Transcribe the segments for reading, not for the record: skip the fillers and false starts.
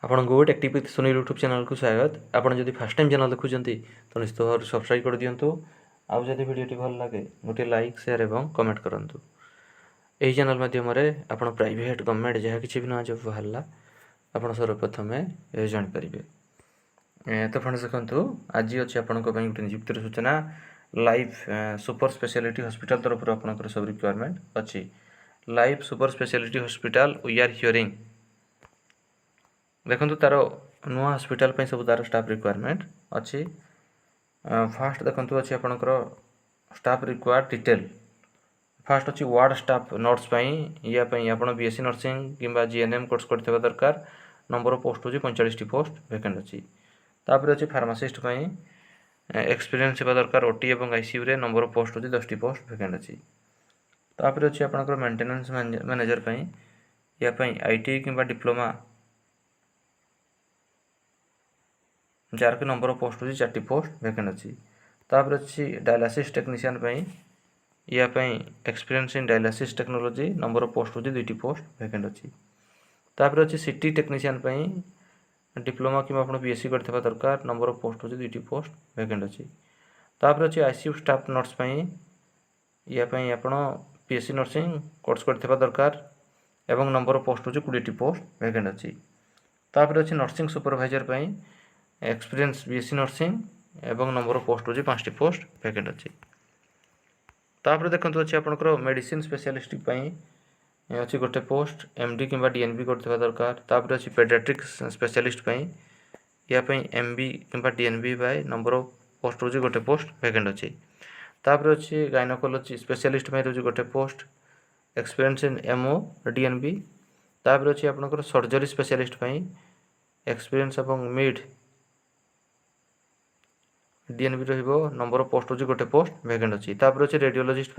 ଆପଣଙ୍କୁ ଟେକ୍ଟିକ୍ with Sunil YouTube channel को स्वागत। आपड़ जब फास्ट टाइम चैनल देखुं तो निश्चित भाव सब्सक्राइब कर दिंतु। आउ जब भिडियोटी भल लगे गोटे लाइक शेयर और कमेंट करूँ। यही चैनल माध्यम आप प्राइवेट गवर्नमेंट जहाँ कि भी नुआ जब बाहर आप सर्वप्रथम जानीपारे। तो फ्रेंड्स देखो आज अच्छे आपण गोटे निजुक्तिर सूचना लाइफ सुपर स्पेशलिटी हॉस्पिटल तरफ आपंकर सब रिक्वायरमेंट अच्छी। Life super speciality hospital we are hearing देखो तार नुआ हॉस्पिटल पे सब तार स्टाफ रिक्वायरमेंट अच्छी। फास्ट देखो अच्छी आपंकर स्टाफ रिक्वायर डिटेल फास्ट अच्छी वार्ड स्टाफ नर्स या आप बीएससी नर्सिंग किंबा जीएनएम कोर्स करते दरकार। नंबर ऑफ पोस्ट होची 45 पोस्ट वैकेंट अच्छी। तापर अच्छी फार्मासिस्ट एक्सपीरियंस होगा दरकार ओटी और आईसीयू रे नंबर ऑफ पोस्ट होची 10 पोस्ट वैकेंट अच्छी। तापर अच्छी आपंकर मेंटेनेंस मैनेजर या आईटी किंबा डिप्लोमा जार के नंबर ऑफ पोस्ट होची 4 पोस्ट वैकेंट अच्छी। तापर अच्छी डायलिसिस टेक्नीशियन या experience in dialysis technology number of post होची 2 पोस्ट वैकेंट अच्छी। तापर अच्छी सिटी टेक्नीशियन डिप्लोमा कि बीएससी करथिबा दरकार नंबर ऑफ पोस्ट होची 2 पोस्ट वैकेंट अच्छी। तापर अच्छी आईसीयू स्टाफ नर्स या आपण बीएससी नर्सिंग कोर्स करथिबा दरकार एवं नंबर ऑफ पोस्ट होची 20 पोस्ट वैकेंट अच्छी। तापर अच्छी nursing supervisor experience BSc nursing एवं नंबर ऑफ पोस्ट होची 5 पोस्ट वैकेंट अच्छी। तापर देखंतु अच्छी आपनकर मेडिसिन स्पेशलिस्ट अच्छी गोटे पोस्ट एमडी किंबा डीएनबी करथिबा दरकार। तापर अच्छी पेडियाट्रिक स्पेशलिस्ट या एमबी किंबा डीएनबी बाय नंबर ऑफ पोस्ट होची गोटे पोस्ट वैकेंट अच्छी। तापर अच्छी गायनोकोलॉजी स्पेशलिस्ट रोची गोटे post experience in MO DNB. तापर अच्छी आपनकर सर्जरी स्पेशलिस्ट एक्सपीरियंस एवं मिड डीएनबी रहिबो नंबर ऑफ पोस्ट होची गोटे पोस्ट वैकेंट अच्छी। तापर अच्छी रेडियोलॉजिस्ट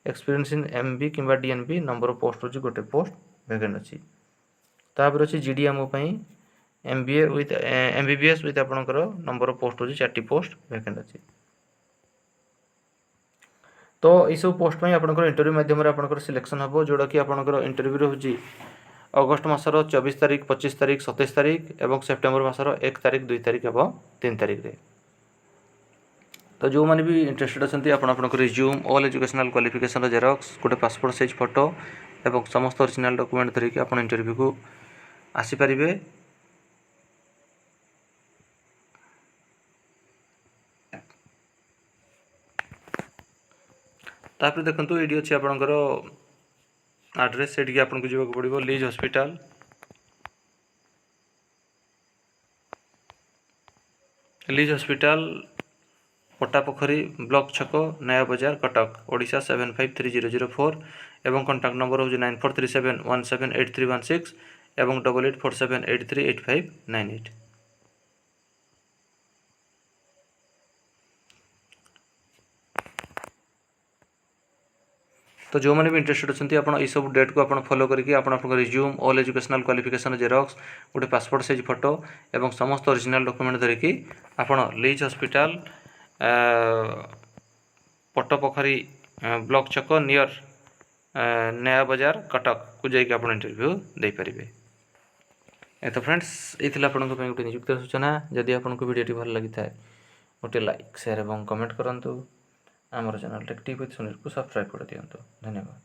एक्सपीरियंस इन एमबी किंबा डीएनबी नंबर ऑफ पोस्ट होची गोटे पोस्ट वैकेंट अच्छी। तापर अच्छी GDMO MBA with MBBS with आपनकर नंबर ऑफ पोस्ट होची 4 पोस्ट वैकेंट अच्छी। तो ये सब पोस्ट आपनकर इंटरव्यू माध्यम आपनकर सिलेक्शन हबो जोड़ा कि आपनकर इंटरव्यू रहउची अगस्त मासर 24 तारिख 25 तारिख 27 तारिख एवं सेप्टेम्बर मासर 1 तारिख 2 तारिख एवं 3 तारिख रे। तो जो मैंने भी इंटरेस्टेड अच्छा आपंकर resume all educational qualification xerox गोटे पासपोर्ट साइज फोटो एवं समस्त ओरिजिनल डॉक्यूमेंट धरिकी आप इंटरव्यू को आसीपारे। तापर देखो ये अच्छे आपंकर एड्रेस से आपको जावाक पड़ो लीज हॉस्पिटल पट्टापोखरी ब्लॉक छक नया बजार कटक ओडिशा 753004 एवं कॉन्टैक्ट नंबर हो 9437178316 एवं 8847838598। तो जो मैंने भी इंटरेस्टेड अच्छा आप सब डेट को आप फॉलो करके आप resume all educational qualification xerox गोटे पासपोर्ट साइज फोटो एवं समस्त ओरिजिनल डॉक्यूमेंट धरिकी आप लीज हॉस्पिटल पट्टपोखरी ब्लॉक छक नियर नया बजार कटक को जाकि आप इंटरव्यू दे पारे। तो फ्रेंड्स ये गोटे निजुक्ति सूचना। जदि आपको वीडियोटी भल लगी था गोटे लाइक शेयर और कमेंट करूँ। आमर चैनल टेक्टिक विथ सुनील को सब्सक्राइब कर दिंतु। धन्यवाद।